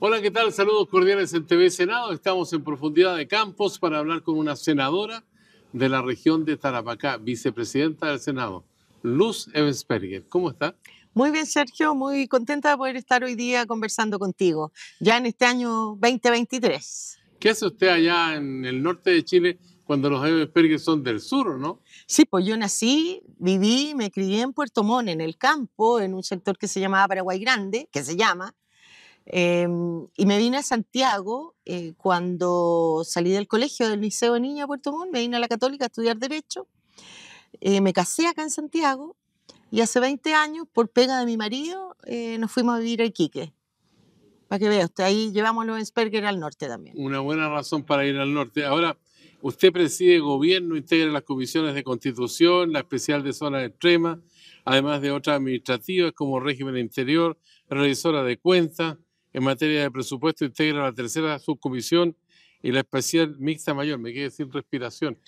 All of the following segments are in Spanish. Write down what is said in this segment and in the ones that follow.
Hola, ¿qué tal? Saludos cordiales en TV Senado. Estamos en profundidad de campos para hablar con una senadora de la región de Tarapacá, vicepresidenta del Senado, Luz Ebensperger. ¿Cómo está? Muy bien, Sergio, muy contenta de poder estar hoy día conversando contigo, ya en este año 2023. ¿Qué hace usted allá en el norte de Chile cuando los Ebensperger son del sur, o no? Sí, pues yo nací, viví, me crié en Puerto Montt, en el campo, en un sector que se llamaba Paraguay Grande, que se llama, y me vine a Santiago cuando salí del colegio del Liceo de Niña de Puerto Montt, me vine a la Católica a estudiar Derecho, me casé acá en Santiago y hace 20 años, por pega de mi marido, nos fuimos a vivir a Iquique. Para que vea usted, ahí llevamos los Ensperger al norte también. Una buena razón para ir al norte. Ahora, usted preside gobierno, integra las comisiones de Constitución, la especial de zonas extremas, además de otras administrativas como régimen interior, revisora de cuentas. En materia de presupuesto, integra la tercera subcomisión y la especial mixta mayor. Me quedé sin respiración.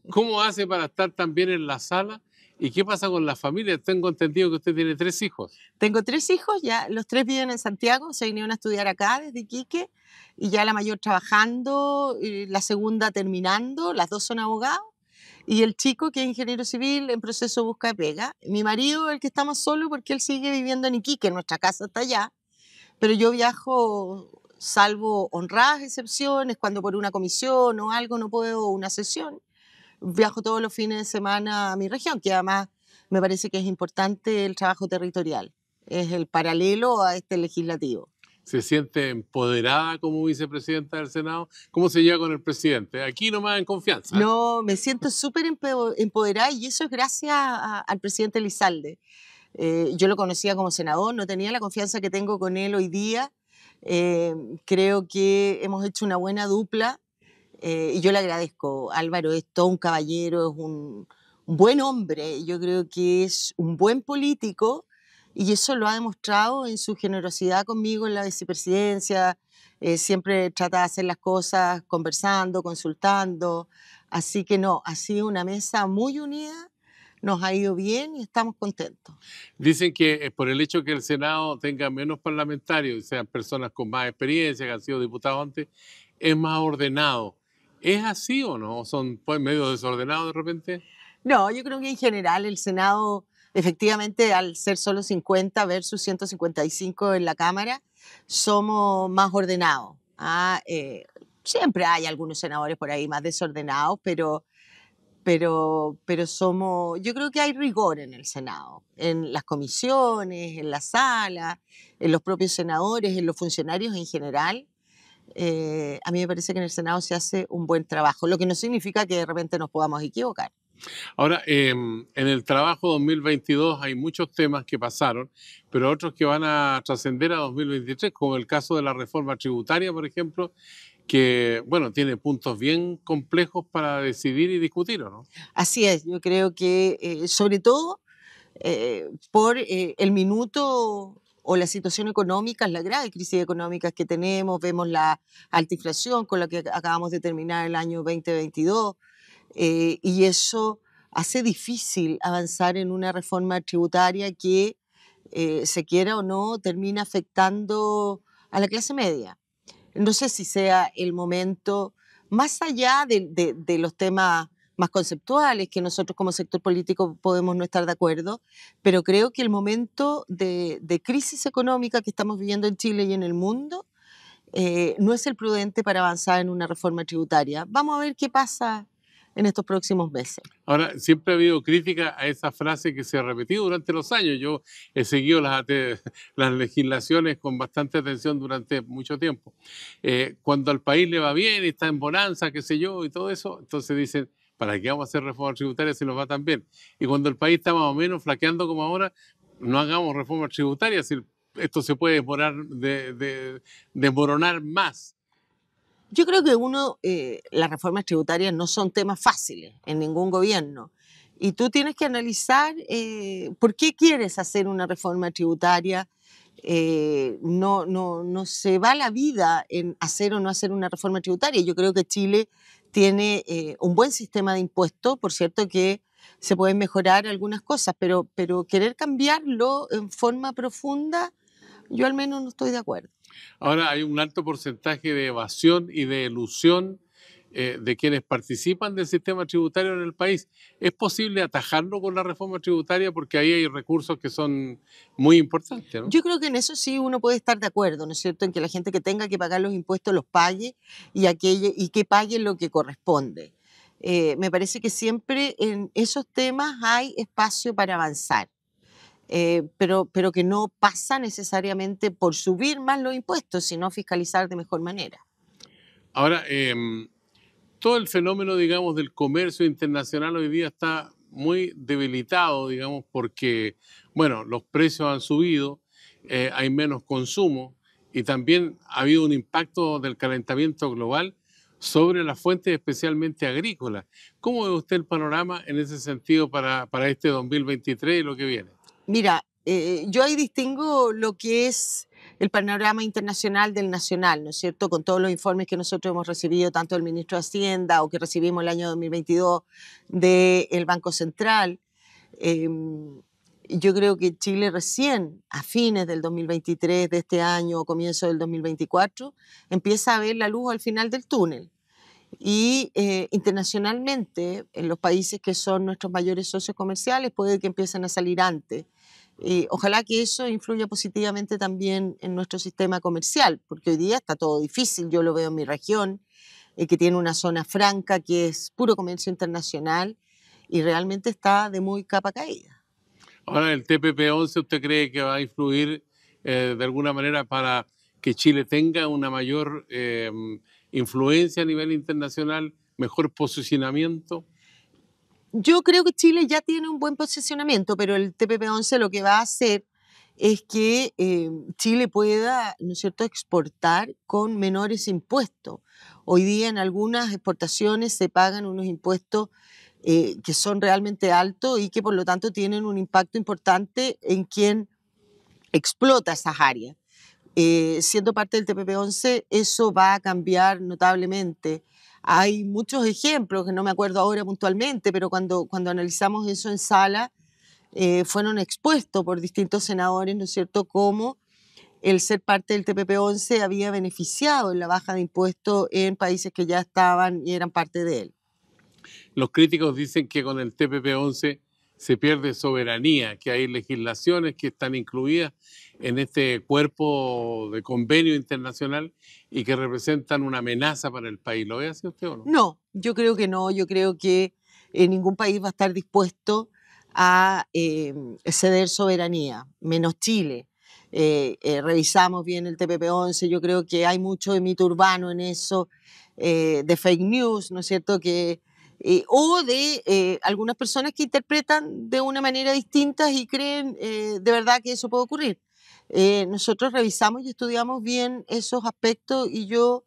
¿Cómo hace para estar tan bien en la sala? ¿Y qué pasa con la familia? Tengo entendido que usted tiene 3 hijos. Tengo 3 hijos, ya los 3 viven en Santiago, se vinieron a estudiar acá desde Iquique, y ya la mayor trabajando, y la segunda terminando, las dos son abogados, y el chico que es ingeniero civil en proceso de busca de pega. Mi marido, el que está más solo porque él sigue viviendo en Iquique, nuestra casa está allá, pero yo viajo, salvo honradas excepciones, cuando por una comisión o algo no puedo una sesión, viajo todos los fines de semana a mi región, que además me parece que es importante el trabajo territorial. Es el paralelo a este legislativo. ¿Se siente empoderada como vicepresidenta del Senado? ¿Cómo se lleva con el presidente? Aquí nomás en confianza. No, me siento súper empoderada y eso es gracias al presidente Elizalde. Yo lo conocía como senador, no tenía la confianza que tengo con él hoy día. Creo que hemos hecho una buena dupla y yo le agradezco. Álvaro es todo un caballero, es un buen hombre, yo creo que es un buen político y eso lo ha demostrado en su generosidad conmigo en la vicepresidencia. Siempre trata de hacer las cosas conversando, consultando. Así que no, ha sido una mesa muy unida, nos ha ido bien y estamos contentos. Dicen que por el hecho que el Senado tenga menos parlamentarios y sean personas con más experiencia, que han sido diputados antes, es más ordenado. ¿Es así o no? ¿Son pues medio desordenados de repente? No, yo creo que en general el Senado, efectivamente, al ser solo 50 versus 155 en la Cámara, somos más ordenados. Siempre hay algunos senadores por ahí más desordenados, pero somos, yo creo que hay rigor en el Senado, en las comisiones, en la sala, en los propios senadores, en los funcionarios en general. A mí me parece que en el Senado se hace un buen trabajo, lo que no significa que de repente nos podamos equivocar. Ahora, en el trabajo 2022 hay muchos temas que pasaron, pero otros que van a trascender a 2023, como el caso de la reforma tributaria, por ejemplo, que, bueno, tiene puntos bien complejos para decidir y discutir, ¿o no? Así es, yo creo que sobre todo por el minuto o la situación económica, la grave crisis económica que tenemos, vemos la alta inflación con la que acabamos de terminar el año 2022, y eso hace difícil avanzar en una reforma tributaria que, se quiera o no, termina afectando a la clase media. No sé si sea el momento, más allá de los temas más conceptuales, que nosotros como sector político podemos no estar de acuerdo, pero creo que el momento de crisis económica que estamos viviendo en Chile y en el mundo no es el prudente para avanzar en una reforma tributaria. Vamos a ver qué pasa en estos próximos meses. Ahora, siempre ha habido crítica a esa frase que se ha repetido durante los años. Yo he seguido las legislaciones con bastante atención durante mucho tiempo. Cuando al país le va bien y está en bonanza, qué sé yo, y todo eso, entonces dicen, ¿para qué vamos a hacer reformas tributarias si nos va tan bien? Y cuando el país está más o menos flaqueando como ahora, no hagamos reformas tributarias, si esto se puede desmoronar más. Yo creo que las reformas tributarias no son temas fáciles en ningún gobierno. Y tú tienes que analizar por qué quieres hacer una reforma tributaria. No se va la vida en hacer o no hacer una reforma tributaria. Yo creo que Chile tiene un buen sistema de impuestos, por cierto que se pueden mejorar algunas cosas, pero querer cambiarlo en forma profunda, yo al menos no estoy de acuerdo. Ahora hay un alto porcentaje de evasión y de elusión de quienes participan del sistema tributario en el país. ¿Es posible atajarlo con la reforma tributaria? Porque ahí hay recursos que son muy importantes, ¿no? Yo creo que en eso sí uno puede estar de acuerdo, ¿no es cierto?, en que la gente que tenga que pagar los impuestos los pague y que pague lo que corresponde. Me parece que siempre en esos temas hay espacio para avanzar, pero que no pasa necesariamente por subir más los impuestos, sino fiscalizar de mejor manera. Ahora, todo el fenómeno, digamos, del comercio internacional hoy día está muy debilitado, digamos, porque, bueno, los precios han subido, hay menos consumo y también ha habido un impacto del calentamiento global sobre las fuentes especialmente agrícolas. ¿Cómo ve usted el panorama en ese sentido para este 2023 y lo que viene? Mira, yo ahí distingo lo que es el panorama internacional del nacional, ¿no es cierto? Con todos los informes que nosotros hemos recibido, tanto del ministro de Hacienda o que recibimos el año 2022 del Banco Central. Yo creo que Chile recién, a fines del 2023 de este año o comienzo del 2024, empieza a ver la luz al final del túnel. Y internacionalmente, en los países que son nuestros mayores socios comerciales, puede que empiecen a salir antes. Ojalá que eso influya positivamente también en nuestro sistema comercial, porque hoy día está todo difícil. Yo lo veo en mi región, que tiene una zona franca que es puro comercio internacional y realmente está de muy capa caída. Ahora, ¿el TPP-11 usted cree que va a influir de alguna manera para que Chile tenga una mayor influencia a nivel internacional, mejor posicionamiento? Yo creo que Chile ya tiene un buen posicionamiento, pero el TPP-11 lo que va a hacer es que Chile pueda, ¿no es cierto?, exportar con menores impuestos. Hoy día en algunas exportaciones se pagan unos impuestos que son realmente altos y que por lo tanto tienen un impacto importante en quien explota esas áreas. Siendo parte del TPP-11, eso va a cambiar notablemente. Hay muchos ejemplos, que no me acuerdo ahora puntualmente, pero cuando analizamos eso en sala, fueron expuestos por distintos senadores, ¿no es cierto?, cómo el ser parte del TPP-11 había beneficiado en la baja de impuestos en países que ya estaban y eran parte de él. Los críticos dicen que con el TPP-11 se pierde soberanía, que hay legislaciones que están incluidas en este cuerpo de convenio internacional y que representan una amenaza para el país. ¿Lo ve así usted o no? No, yo creo que no, yo creo que ningún país va a estar dispuesto a ceder soberanía, menos Chile. Revisamos bien el TPP-11, yo creo que hay mucho de mito urbano en eso, de fake news, ¿no es cierto?, o de algunas personas que interpretan de una manera distinta y creen de verdad que eso puede ocurrir. Nosotros revisamos y estudiamos bien esos aspectos y yo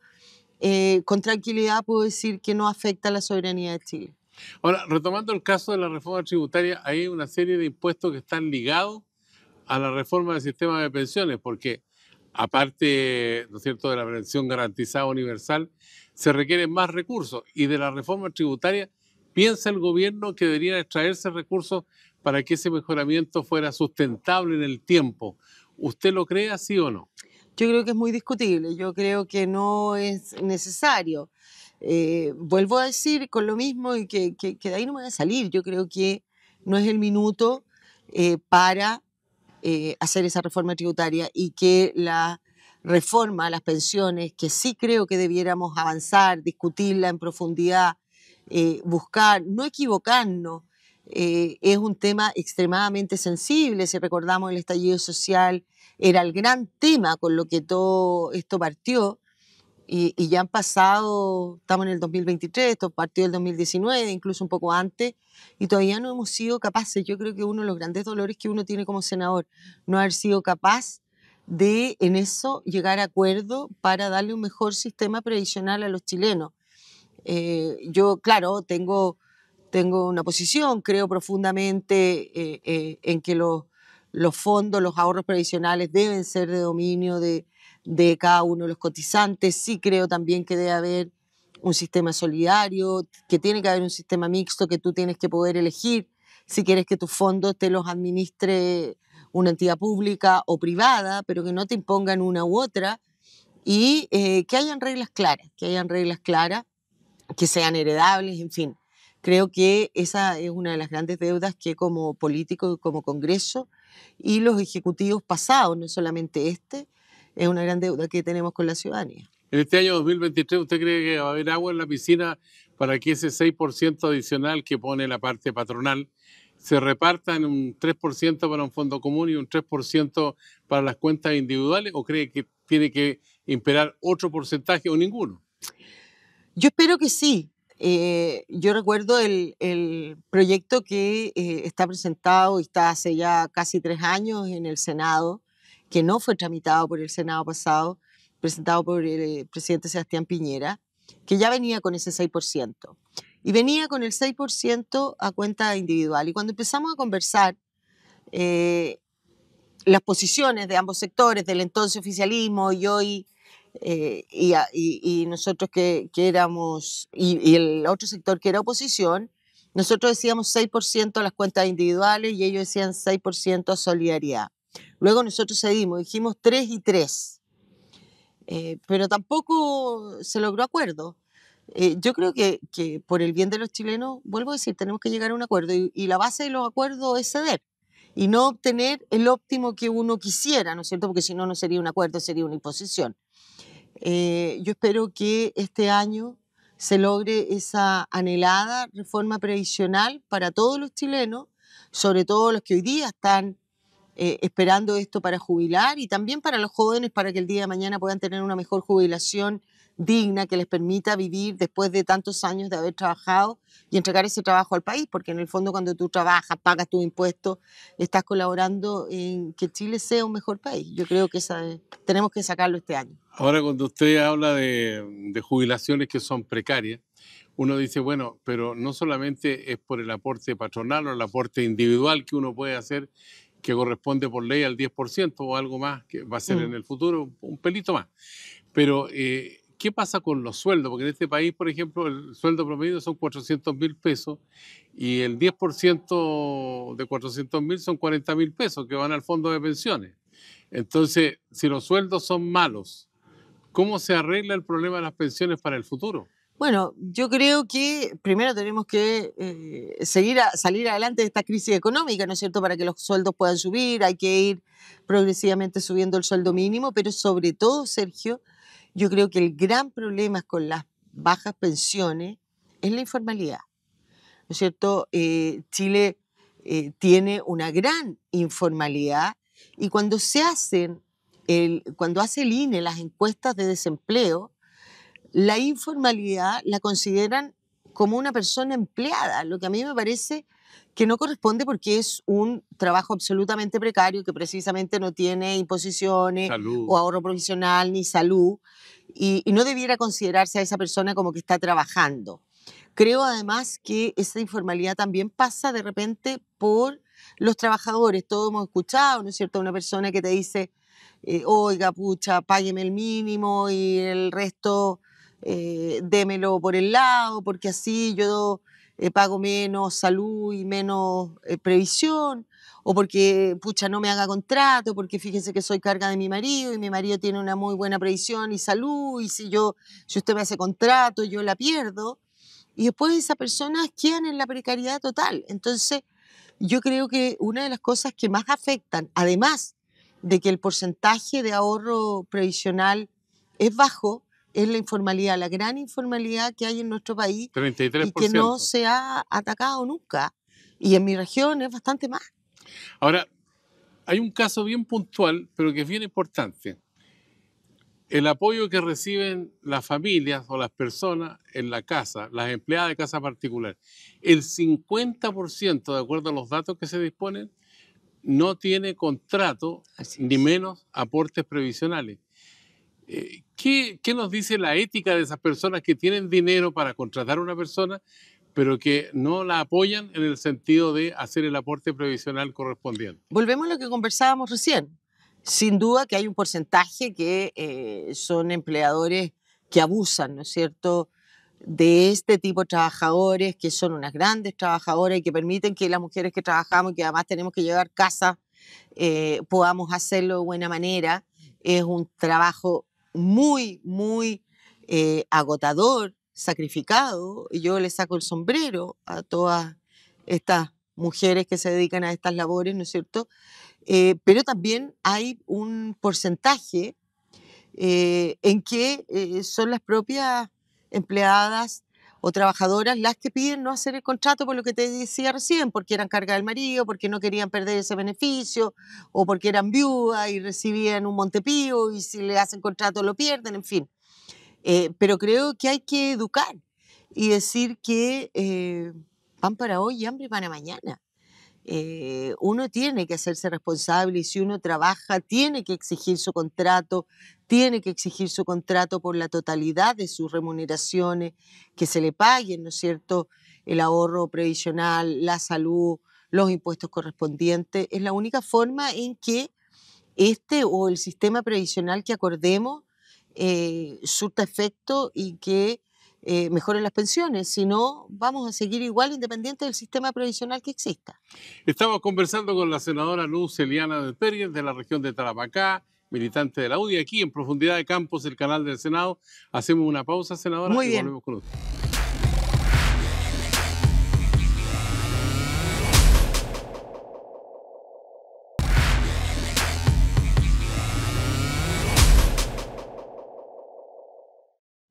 con tranquilidad puedo decir que no afecta a la soberanía de Chile. Ahora, retomando el caso de la reforma tributaria, hay una serie de impuestos que están ligados a la reforma del sistema de pensiones, porque aparte, ¿no es cierto?, de la pensión garantizada universal, se requieren más recursos y de la reforma tributaria, ¿piensa el gobierno que deberían extraerse recursos para que ese mejoramiento fuera sustentable en el tiempo? ¿Usted lo cree así o no? Yo creo que es muy discutible, yo creo que no es necesario. Vuelvo a decir con lo mismo y que de ahí no me voy a salir. Yo creo que no es el minuto para hacer esa reforma tributaria y que la reforma a las pensiones, que sí creo que debiéramos avanzar, discutirla en profundidad, buscar, no equivocarnos. Es un tema extremadamente sensible, si recordamos el estallido social, era el gran tema con lo que todo esto partió y ya han pasado, estamos en el 2023, esto partió el 2019, incluso un poco antes, y todavía no hemos sido capaces. Yo creo que uno de los grandes dolores que uno tiene como senador, no haber sido capaz de en eso llegar a acuerdo para darle un mejor sistema previsional a los chilenos. Yo, claro, tengo una posición, creo profundamente en que los fondos, los ahorros previsionales deben ser de dominio de cada uno de los cotizantes. Sí creo también que debe haber un sistema solidario, que tiene que haber un sistema mixto, que tú tienes que poder elegir si quieres que tus fondos te los administre una entidad pública o privada, pero que no te impongan una u otra. y que hayan reglas claras, que sean heredables, en fin. Creo que esa es una de las grandes deudas que como político, como Congreso y los ejecutivos pasados, no solamente este, es una gran deuda que tenemos con la ciudadanía. En este año 2023, ¿usted cree que va a haber agua en la piscina para que ese 6% adicional que pone la parte patronal se reparta en un 3% para un fondo común y un 3% para las cuentas individuales? ¿O cree que tiene que imperar otro porcentaje o ninguno? Yo espero que sí. Yo recuerdo el proyecto que está presentado y está hace ya casi 3 años en el Senado, que no fue tramitado por el Senado pasado, presentado por el presidente Sebastián Piñera, que ya venía con ese 6%. Y venía con el 6% a cuenta individual. Y cuando empezamos a conversar, las posiciones de ambos sectores, del entonces oficialismo y hoy, y nosotros que éramos, y el otro sector que era oposición, nosotros decíamos 6% a las cuentas individuales y ellos decían 6% a solidaridad. Luego nosotros cedimos, dijimos 3 y 3, pero tampoco se logró acuerdo. Yo creo que por el bien de los chilenos, vuelvo a decir, tenemos que llegar a un acuerdo y la base de los acuerdos es ceder y no obtener el óptimo que uno quisiera, ¿no es cierto? Porque si no, no sería un acuerdo, sería una imposición. Yo espero que este año se logre esa anhelada reforma previsional para todos los chilenos, sobre todo los que hoy día están esperando esto para jubilar y también para los jóvenes para que el día de mañana puedan tener una mejor jubilación digna que les permita vivir después de tantos años de haber trabajado y entregar ese trabajo al país, porque en el fondo cuando tú trabajas, pagas tus impuestos, estás colaborando en que Chile sea un mejor país. Yo creo que tenemos que sacarlo este año. Ahora, cuando usted habla de jubilaciones que son precarias, uno dice, bueno, pero no solamente es por el aporte patronal o el aporte individual que uno puede hacer, que corresponde por ley al 10% o algo más, que va a ser en el futuro un pelito más. Pero, ¿qué pasa con los sueldos? Porque en este país, por ejemplo, el sueldo promedio son 400.000 pesos y el 10% de 400.000 son 40.000 pesos que van al fondo de pensiones. Entonces, si los sueldos son malos, ¿cómo se arregla el problema de las pensiones para el futuro? Bueno, yo creo que primero tenemos que salir adelante de esta crisis económica, ¿no es cierto?, para que los sueldos puedan subir, hay que ir progresivamente subiendo el sueldo mínimo, pero sobre todo, Sergio, yo creo que el gran problema con las bajas pensiones es la informalidad, ¿no es cierto? Chile tiene una gran informalidad y cuando hace el INE las encuestas de desempleo, la informalidad la consideran como una persona empleada, lo que a mí me parece que no corresponde porque es un trabajo absolutamente precario que precisamente no tiene imposiciones Salud. o ahorro provisional ni salud y no debiera considerarse a esa persona como que está trabajando. Creo además que esa informalidad también pasa de repente por los trabajadores. Todos hemos escuchado, ¿no es cierto?, una persona que te dice, oiga, pucha, págueme el mínimo y el resto démelo por el lado, porque así yo pago menos salud y menos previsión, o porque, pucha, no me haga contrato, porque fíjese que soy carga de mi marido y mi marido tiene una muy buena previsión y salud, y si usted me hace contrato, yo la pierdo. Y después esas personas quedan en la precariedad total. Entonces, yo creo que una de las cosas que más afectan, además de que el porcentaje de ahorro previsional es bajo, es la informalidad, la gran informalidad que hay en nuestro país 33%. y que no se ha atacado nunca. Y en mi región es bastante más. Ahora, hay un caso bien puntual, pero que es bien importante. El apoyo que reciben las familias o las personas en la casa, las empleadas de casa particular, el 50%, de acuerdo a los datos que se disponen, no tiene contrato ni menos aportes previsionales. ¿Qué nos dice la ética de esas personas que tienen dinero para contratar a una persona, pero que no la apoyan en el sentido de hacer el aporte previsional correspondiente? Volvemos a lo que conversábamos recién. Sin duda que hay un porcentaje que son empleadores que abusan, ¿no es cierto?, de este tipo de trabajadores, que son unas grandes trabajadoras y que permiten que las mujeres que trabajamos y que además tenemos que llevar casa, podamos hacerlo de buena manera. Es un trabajo muy, muy agotador, sacrificado, y yo le saco el sombrero a todas estas mujeres que se dedican a estas labores, ¿no es cierto? Pero también hay un porcentaje en que son las propias empleadas o trabajadoras las que piden no hacer el contrato por lo que te decía recién, porque eran carga del marido, porque no querían perder ese beneficio, o porque eran viudas y recibían un montepío y si le hacen contrato lo pierden, en fin. Pero creo que hay que educar y decir que pan para hoy y hambre para mañana. Uno tiene que hacerse responsable y si uno trabaja tiene que exigir su contrato, tiene que exigir su contrato por la totalidad de sus remuneraciones, que se le paguen, ¿no es cierto?, el ahorro previsional, la salud, los impuestos correspondientes. Es la única forma en que este o el sistema previsional que acordemos surta efecto y que mejoren las pensiones. Si no, vamos a seguir igual independiente del sistema previsional que exista. Estamos conversando con la senadora Luz Eliana del Pérez, de la región de Tarapacá, militante de la UDI, aquí en Profundidad de Campos, el canal del Senado. Hacemos una pausa, senadora, Muy y bien. volvemos con usted.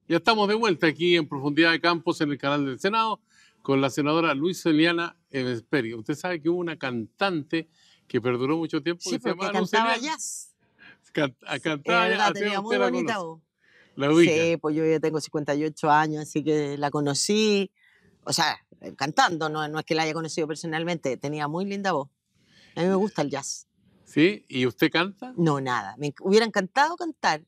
Ya estamos de vuelta aquí en Profundidad de Campos, en el canal del Senado, con la senadora Luis Eliana Pérez. Usted sabe que hubo una cantante que perduró mucho tiempo Sí, que se porque llamaba Luz cantaba Eliana. jazz. Es Cantaba, verdad, hacía tenía usted muy la bonita conoce, voz. la ubica. Sí, pues yo ya tengo 58 años, así que la conocí, o sea, cantando, no es que la haya conocido personalmente, tenía muy linda voz. A mí me gusta el jazz. ¿Sí? ¿Y usted canta? No, nada, me hubiera encantado cantar.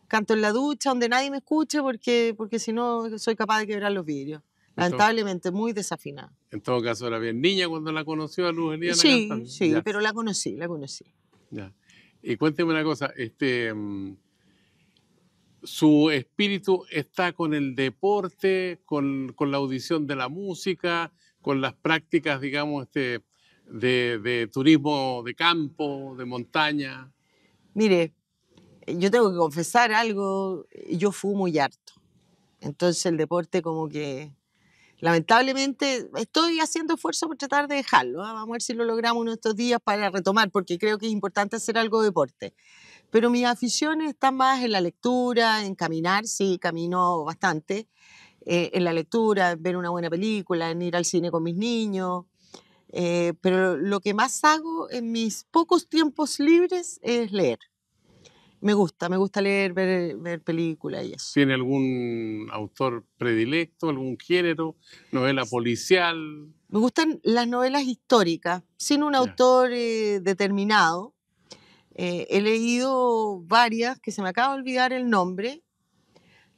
Canto en la ducha donde nadie me escuche porque si no soy capaz de quebrar los vidrios. Lamentablemente, muy desafinada. En todo caso, era bien niña cuando la conoció a Luz Eliana Sí, cantando. sí, Ya, pero la conocí, la conocí. ya. Y cuénteme una cosa, ¿su espíritu está con el deporte, con la audición de la música, con las prácticas, digamos, de turismo de campo, de montaña? Mire, yo tengo que confesar algo, yo fumo muy harto. Entonces el deporte como que, lamentablemente, estoy haciendo esfuerzo por tratar de dejarlo. Vamos a ver si lo logramos uno de estos días para retomar, porque creo que es importante hacer algo de deporte. Pero mis aficiones están más en la lectura, en caminar, sí, camino bastante, en la lectura, en ver una buena película, en ir al cine con mis niños. Pero lo que más hago en mis pocos tiempos libres es leer. Me gusta leer, ver películas y eso. ¿Tiene algún autor predilecto, algún género, novela policial? Me gustan las novelas históricas, sin un Ya. autor determinado. He leído varias que se me acaba de olvidar el nombre.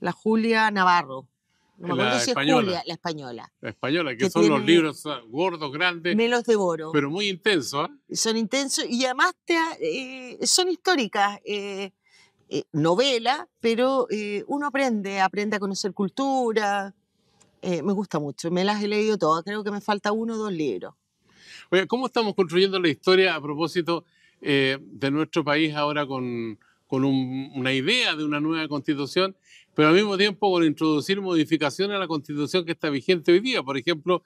La Julia Navarro. No me acuerdo La si es Julia, española, la española. la española, que Que son los tiene libros gordos, grandes, Me los devoro. pero muy intensos, ¿ah? Son intensos y además son históricas. Novela, pero uno aprende a conocer cultura. Me gusta mucho. Me las he leído todas. Creo que me falta uno o dos libros. Oye, ¿cómo estamos construyendo la historia a propósito de nuestro país ahora con una idea de una nueva constitución, pero al mismo tiempo con introducir modificaciones a la constitución que está vigente hoy día? Por ejemplo,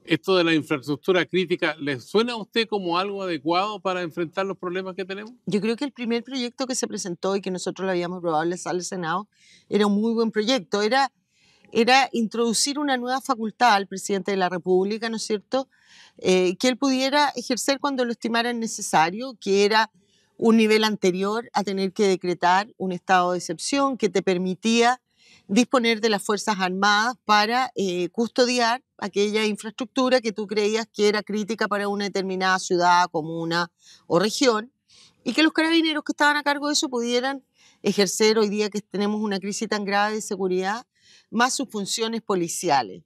esto de la infraestructura crítica, ¿le suena a usted como algo adecuado para enfrentar los problemas que tenemos? Yo creo que el primer proyecto que se presentó y que nosotros lo habíamos aprobado en la sala del Senado era un muy buen proyecto. Era introducir una nueva facultad al presidente de la República, ¿no es cierto? Que él pudiera ejercer cuando lo estimara necesario, que era un nivel anterior a tener que decretar un estado de excepción que te permitía disponer de las Fuerzas Armadas para custodiar aquella infraestructura que tú creías que era crítica para una determinada ciudad, comuna o región, y que los carabineros que estaban a cargo de eso pudieran ejercer hoy día que tenemos una crisis tan grave de seguridad, más sus funciones policiales.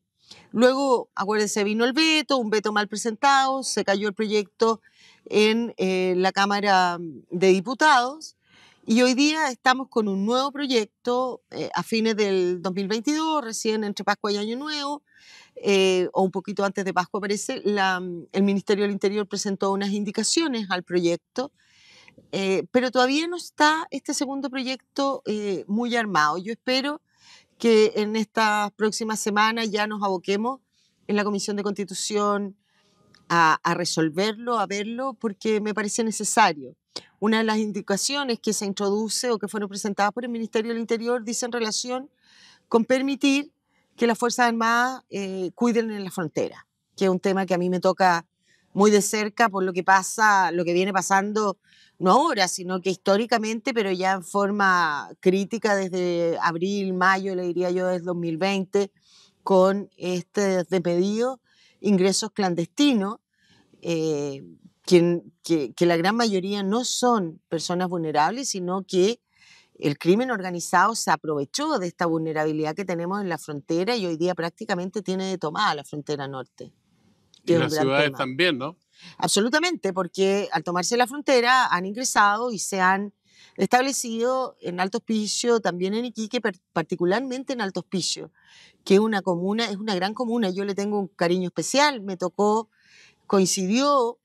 Luego, acuérdense, vino el veto, un veto mal presentado, se cayó el proyecto en la Cámara de Diputados y hoy día estamos con un nuevo proyecto a fines del 2022, recién entre Pascua y Año Nuevo, o un poquito antes de Pascua parece, el Ministerio del Interior presentó unas indicaciones al proyecto Pero todavía no está este segundo proyecto muy armado. Yo espero que en estas próximas semanas ya nos aboquemos en la Comisión de Constitución a resolverlo, a verlo, porque me parece necesario. Una de las indicaciones que se introduce o que fueron presentadas por el Ministerio del Interior dice en relación con permitir que las Fuerzas Armadas cuiden en la frontera, que es un tema que a mí me toca muy de cerca por lo que pasa, lo que viene pasando, no ahora, sino que históricamente, pero ya en forma crítica desde abril, mayo, le diría yo, del 2020, con este desmedido ingresos clandestinos, eh, que la gran mayoría no son personas vulnerables, sino que el crimen organizado se aprovechó de esta vulnerabilidad que tenemos en la frontera y hoy día prácticamente tiene tomada la frontera norte, que Y es un las gran ciudades tema. también, ¿no? Absolutamente, porque al tomarse la frontera han ingresado y se han establecido en Alto Hospicio, también en Iquique, particularmente en Alto Hospicio, que es una comuna, es una gran comuna. Yo le tengo un cariño especial. Me tocó, coincidió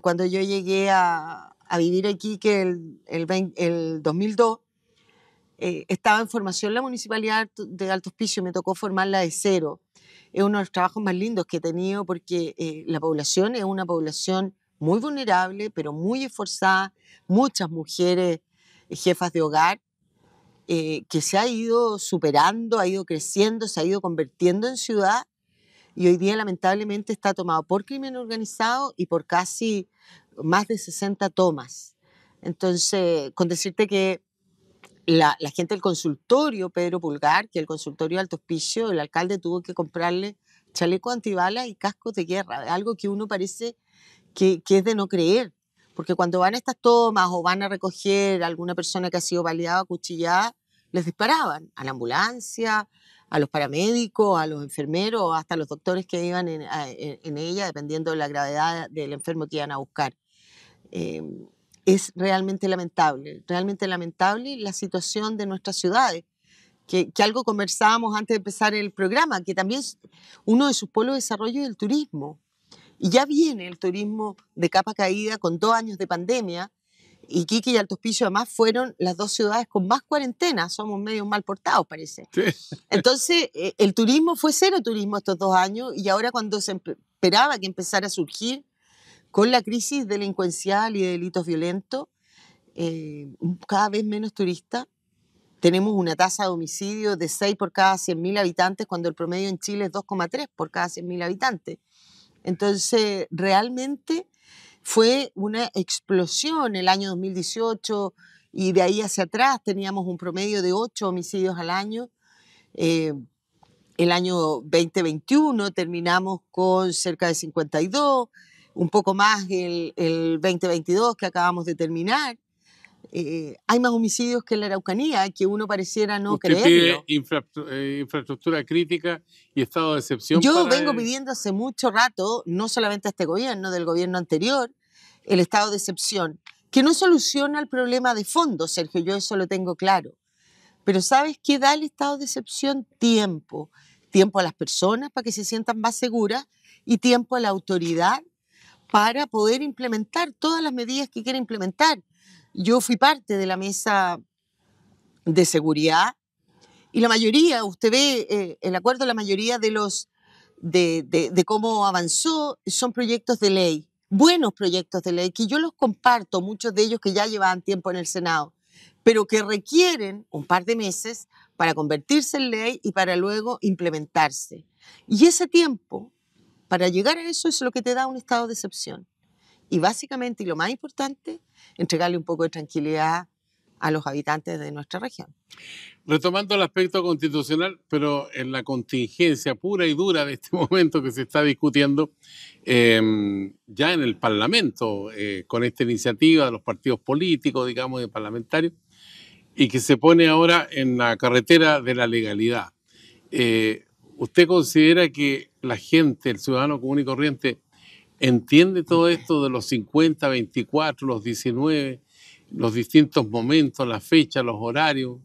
cuando yo llegué a vivir a Iquique el 2002. Estaba en formación la municipalidad de Alto Hospicio, me tocó formarla de cero. Es uno de los trabajos más lindos que he tenido porque la población es una población muy vulnerable, pero muy esforzada, muchas mujeres jefas de hogar, que se ha ido superando, ha ido creciendo, se ha ido convirtiendo en ciudad y hoy día lamentablemente está tomado por crimen organizado y por casi más de 60 tomas. Entonces, con decirte que la gente del consultorio Pedro Pulgar, que el consultorio de Alto Hospicio, el alcalde tuvo que comprarle chalecos antibalas y cascos de guerra, algo que uno parece que es de no creer, porque cuando van a estas tomas o van a recoger a alguna persona que ha sido baleada o acuchillada, les disparaban a la ambulancia, a los paramédicos, a los enfermeros, hasta los doctores que iban en ella, dependiendo de la gravedad del enfermo que iban a buscar. Eh, es realmente lamentable la situación de nuestras ciudades, que algo conversábamos antes de empezar el programa, que también uno de sus polos de desarrollo es el turismo. Y ya viene el turismo de capa caída con 2 años de pandemia. Iquique y Alto Hospicio además fueron las dos ciudades con más cuarentena. Somos medio mal portados, parece. Sí. Entonces, el turismo fue cero turismo estos 2 años y ahora cuando se esperaba que empezara a surgir con la crisis delincuencial y de delitos violentos, cada vez menos turistas. Tenemos una tasa de homicidio de 6 por cada 100.000 habitantes, cuando el promedio en Chile es 2,3 por cada 100.000 habitantes. Entonces, realmente fue una explosión el año 2018 y de ahí hacia atrás teníamos un promedio de 8 homicidios al año. Eh, el año 2021 terminamos con cerca de 52, un poco más el 2022 que acabamos de terminar. Hay más homicidios que en la Araucanía, que uno pareciera no Usted pide creerlo. infraestructura crítica y estado de excepción Yo para... vengo pidiendo hace mucho rato, no solamente a este gobierno, del gobierno anterior, el estado de excepción, que no soluciona el problema de fondo, Sergio, yo eso lo tengo claro. Pero ¿sabes qué da el estado de excepción? Tiempo. Tiempo a las personas para que se sientan más seguras y tiempo a la autoridad para poder implementar todas las medidas que quiere implementar. Yo fui parte de la mesa de seguridad y la mayoría, usted ve el acuerdo, la mayoría de cómo avanzó son proyectos de ley, buenos proyectos de ley, que yo los comparto, muchos de ellos que ya llevaban tiempo en el Senado, pero que requieren un par de meses para convertirse en ley y para luego implementarse. Y ese tiempo, para llegar a eso, es lo que te da un estado de excepción. Y básicamente, y lo más importante, entregarle un poco de tranquilidad a los habitantes de nuestra región. Retomando el aspecto constitucional, pero en la contingencia pura y dura de este momento que se está discutiendo ya en el Parlamento, con esta iniciativa de los partidos políticos, digamos, de parlamentarios, y que se pone ahora en la carretera de la legalidad. ¿Usted considera que la gente, el ciudadano común y corriente, entiende todo esto de los 50, 24, los 19, los distintos momentos, las fechas, los horarios?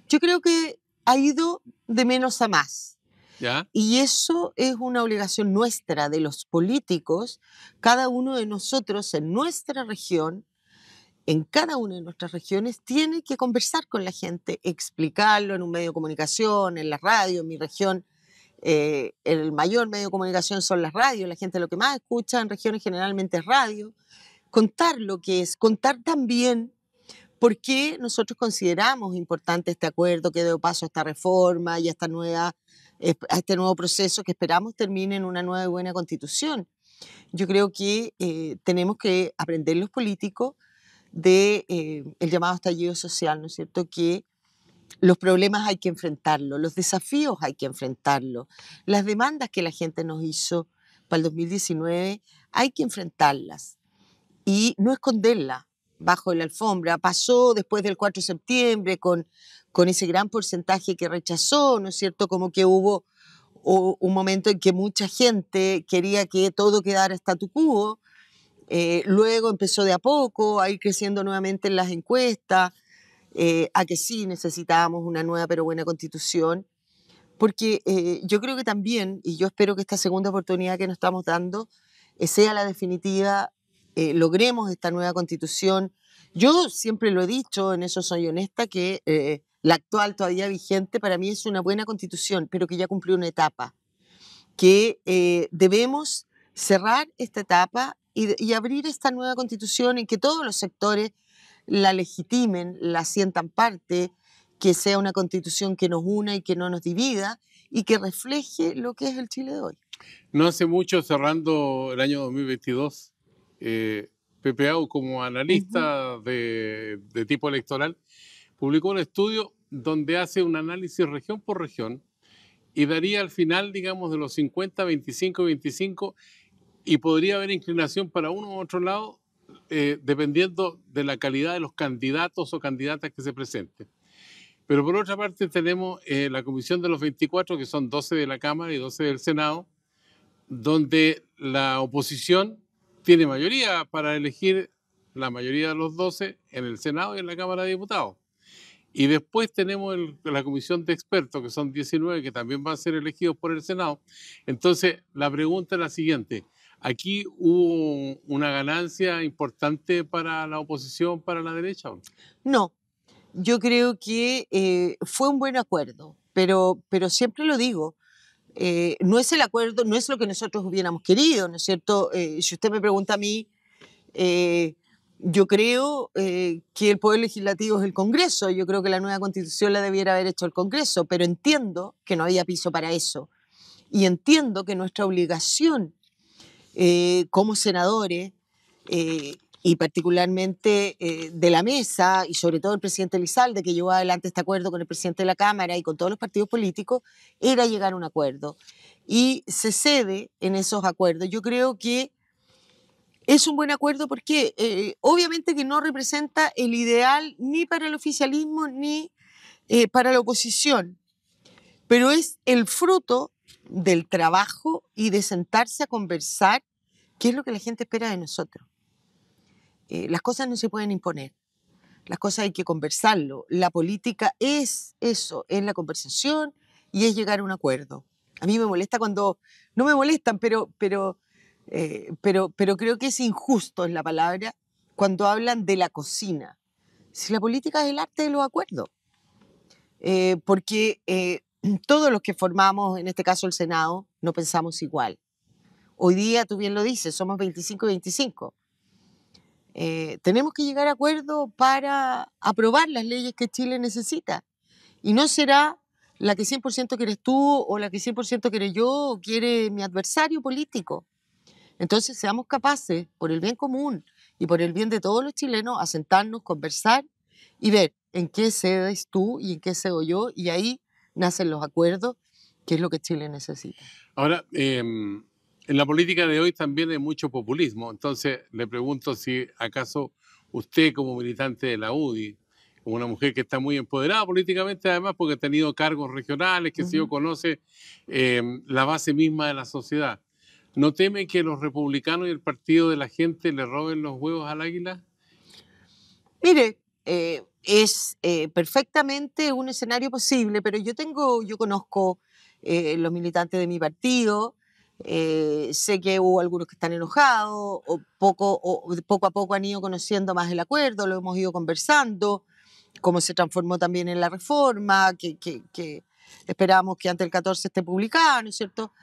Yo creo que ha ido de menos a más. ¿Ya? Y eso es una obligación nuestra, de los políticos, cada uno de nosotros en nuestra región, en cada una de nuestras regiones tiene que conversar con la gente, explicarlo en un medio de comunicación, en la radio, en mi región. El mayor medio de comunicación son las radios, la gente lo que más escucha en regiones generalmente es radio. Contar lo que es, contar también por qué nosotros consideramos importante este acuerdo que dio paso a esta reforma y a este nuevo proceso que esperamos termine en una nueva y buena constitución. Yo creo que tenemos que aprender los políticos de el llamado estallido social, ¿no es cierto? Que los problemas hay que enfrentarlos, los desafíos hay que enfrentarlos, las demandas que la gente nos hizo para el 2019 hay que enfrentarlas y no esconderlas bajo la alfombra. Pasó después del 4 de septiembre con ese gran porcentaje que rechazó, ¿no es cierto? Como que hubo un momento en que mucha gente quería que todo quedara statu quo. Luego empezó de a poco a ir creciendo nuevamente en las encuestas, a que sí necesitábamos una nueva pero buena constitución, porque yo creo que también, y yo espero que esta segunda oportunidad que nos estamos dando sea la definitiva, logremos esta nueva constitución. Yo siempre lo he dicho, en eso soy honesta, que la actual todavía vigente para mí es una buena constitución, pero que ya cumplió una etapa, que debemos cerrar esta etapa y abrir esta nueva constitución en que todos los sectores la legitimen, la sientan parte, que sea una constitución que nos una y que no nos divida y que refleje lo que es el Chile de hoy. No hace mucho, cerrando el año 2022, Pepe Au, como analista de tipo electoral, publicó un estudio donde hace un análisis región por región y daría al final, digamos, de los 50, 25, 25, y podría haber inclinación para uno u otro lado, dependiendo de la calidad de los candidatos o candidatas que se presenten. Pero por otra parte tenemos la comisión de los 24, que son 12 de la Cámara y 12 del Senado, donde la oposición tiene mayoría para elegir la mayoría de los 12 en el Senado y en la Cámara de Diputados. Y después tenemos la comisión de expertos, que son 19, que también van a ser elegidos por el Senado. Entonces, la pregunta es la siguiente. ¿Aquí hubo una ganancia importante para la oposición, para la derecha? No, yo creo que fue un buen acuerdo, pero siempre lo digo, no es el acuerdo, no es lo que nosotros hubiéramos querido, ¿no es cierto? Si usted me pregunta a mí, eh, yo creo que el Poder Legislativo es el Congreso, yo creo que la nueva Constitución la debiera haber hecho el Congreso, pero entiendo que no había piso para eso. Y entiendo que nuestra obligación como senadores, y particularmente de la mesa, y sobre todo el presidente Elizalde, que llevó adelante este acuerdo con el presidente de la Cámara y con todos los partidos políticos, era llegar a un acuerdo. Y se cede en esos acuerdos. Yo creo que es un buen acuerdo porque obviamente que no representa el ideal ni para el oficialismo ni para la oposición, pero es el fruto del trabajo y de sentarse a conversar qué es lo que la gente espera de nosotros. Las cosas no se pueden imponer, las cosas hay que conversarlo. La política es eso, es la conversación y es llegar a un acuerdo. A mí me molesta cuando, no me molestan, pero creo que es injusto, es la palabra, cuando hablan de la cocina. Si la política es el arte de los acuerdos, porque todos los que formamos, en este caso el Senado, no pensamos igual. Hoy día, tú bien lo dices, somos 25 y 25. Tenemos que llegar a acuerdo para aprobar las leyes que Chile necesita. Y no será la que 100% quieres tú o la que 100% quiere yo o quiere mi adversario político. Entonces seamos capaces, por el bien común y por el bien de todos los chilenos, a sentarnos, conversar y ver en qué cedes tú y en qué cedo yo, y ahí nacen los acuerdos, que es lo que Chile necesita. Ahora, en la política de hoy también hay mucho populismo. Entonces, le pregunto si acaso usted, como militante de la UDI, como una mujer que está muy empoderada políticamente, además, porque ha tenido cargos regionales, que si yo conoce la base misma de la sociedad, ¿no teme que los republicanos y el partido de la gente le roben los huevos al águila? Mire, es perfectamente un escenario posible, pero yo conozco los militantes de mi partido, Sé que hubo algunos que están enojados, o poco a poco han ido conociendo más el acuerdo, lo hemos ido conversando, cómo se transformó también en la reforma, que esperamos que antes del 14 esté publicada, ¿no es cierto?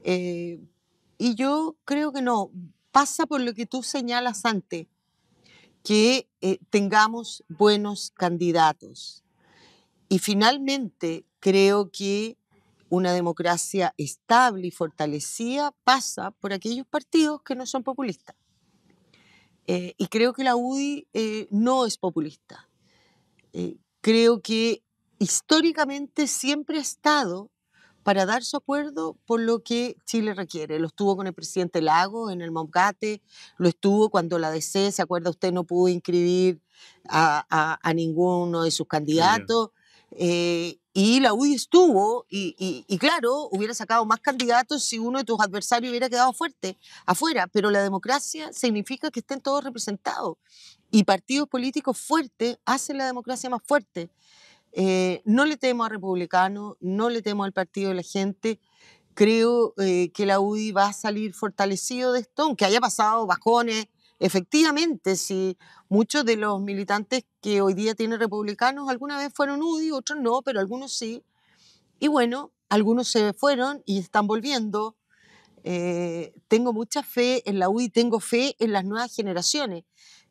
Y yo creo que no, pasa por lo que tú señalas antes, que tengamos buenos candidatos. Y finalmente creo que una democracia estable y fortalecida pasa por aquellos partidos que no son populistas. Y creo que la UDI no es populista. Creo que históricamente siempre ha estado para dar su acuerdo por lo que Chile requiere. Lo estuvo con el presidente Lagos en el Moncate, lo estuvo cuando la DC, ¿se acuerda usted? No pudo inscribir a ninguno de sus candidatos. Y la UDI estuvo, y claro, hubiera sacado más candidatos si uno de tus adversarios hubiera quedado afuera, pero la democracia significa que estén todos representados. Y partidos políticos fuertes hacen la democracia más fuerte. No le temo a Republicanos, no le temo al Partido de la Gente. Creo que la UDI va a salir fortalecido de esto, aunque haya pasado bajones. Efectivamente, si muchos de los militantes que hoy día tienen Republicanos alguna vez fueron UDI, otros no, pero algunos sí. Y bueno, algunos se fueron y están volviendo. Tengo mucha fe en la UDI, tengo fe en las nuevas generaciones.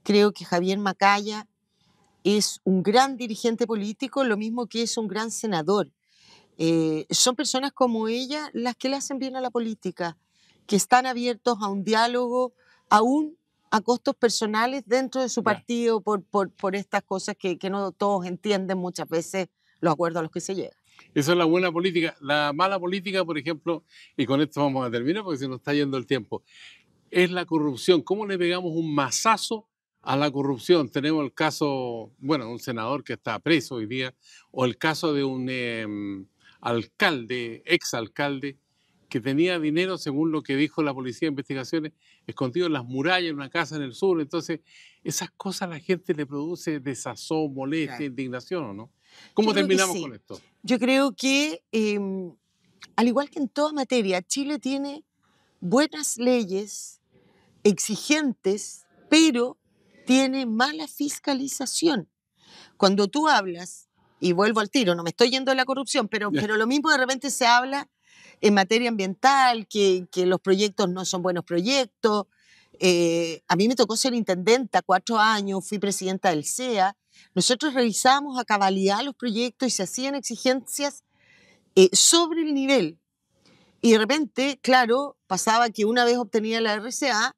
Creo que Javier Macaya es un gran dirigente político, lo mismo que es un gran senador. Son personas como ella las que le hacen bien a la política, que están abiertos a un diálogo, aún a costos personales dentro de su partido por estas cosas que no todos entienden muchas veces los acuerdos a los que se llega. Esa es la buena política. La mala política, por ejemplo, y con esto vamos a terminar porque se nos está yendo el tiempo, es la corrupción. ¿Cómo le pegamos un mazazo a la corrupción? Tenemos el caso, bueno, un senador que está preso hoy día, o el caso de un alcalde, exalcalde, que tenía dinero, según lo que dijo la policía de investigaciones, escondido en las murallas en una casa en el sur. Entonces, esas cosas a la gente le produce desazón, molestia, claro, indignación, ¿o no? ¿Cómo terminamos con esto? Yo creo que, al igual que en toda materia, Chile tiene buenas leyes, exigentes, pero tiene mala fiscalización. Cuando tú hablas, y vuelvo al tiro, no me estoy yendo de la corrupción, pero lo mismo de repente se habla en materia ambiental, que los proyectos no son buenos proyectos. A mí me tocó ser intendenta 4 años, fui presidenta del CEA. Nosotros revisábamos a cabalidad los proyectos y se hacían exigencias sobre el nivel. Y de repente, claro, pasaba que una vez obtenía la RCA,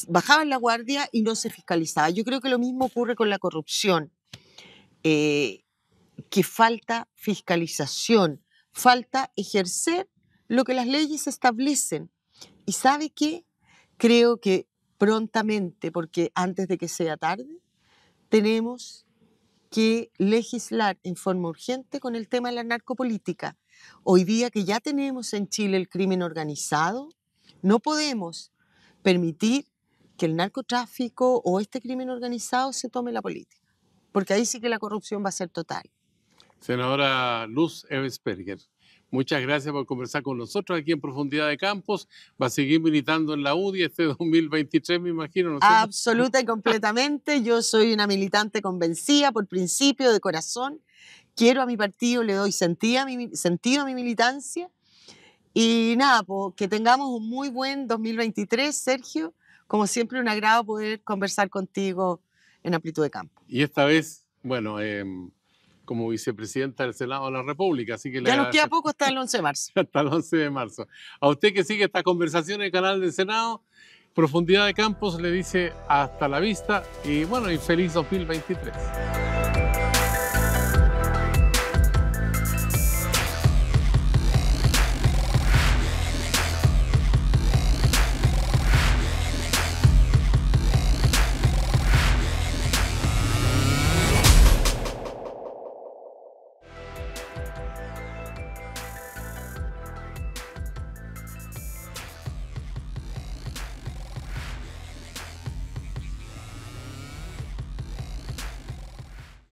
bajaban la guardia y no se fiscalizaba. Yo creo que lo mismo ocurre con la corrupción, que falta fiscalización, falta ejercer lo que las leyes establecen. ¿Y sabe qué? Creo que prontamente, porque antes de que sea tarde, tenemos que legislar en forma urgente con el tema de la narcopolítica. Hoy día que ya tenemos en Chile el crimen organizado, no podemos permitir que el narcotráfico o este crimen organizado se tome la política, porque ahí sí que la corrupción va a ser total. Senadora Luz Evensperger, muchas gracias por conversar con nosotros aquí en Profundidad de Campos. Va a seguir militando en la UDI este 2023, me imagino, ¿no? Absoluta y completamente. Yo soy una militante convencida por principio, de corazón. Quiero a mi partido, le doy sentido a mi militancia. Y nada, pues, que tengamos un muy buen 2023, Sergio. Como siempre, un agrado poder conversar contigo en Amplitud de Campo. Y esta vez, bueno, como vicepresidenta del Senado de la República. Así que ya nos queda poco hasta el 11 de marzo. Hasta el 11 de marzo. A usted que sigue esta conversación en el canal del Senado, Profundidad de Campos le dice hasta la vista y bueno, y feliz 2023.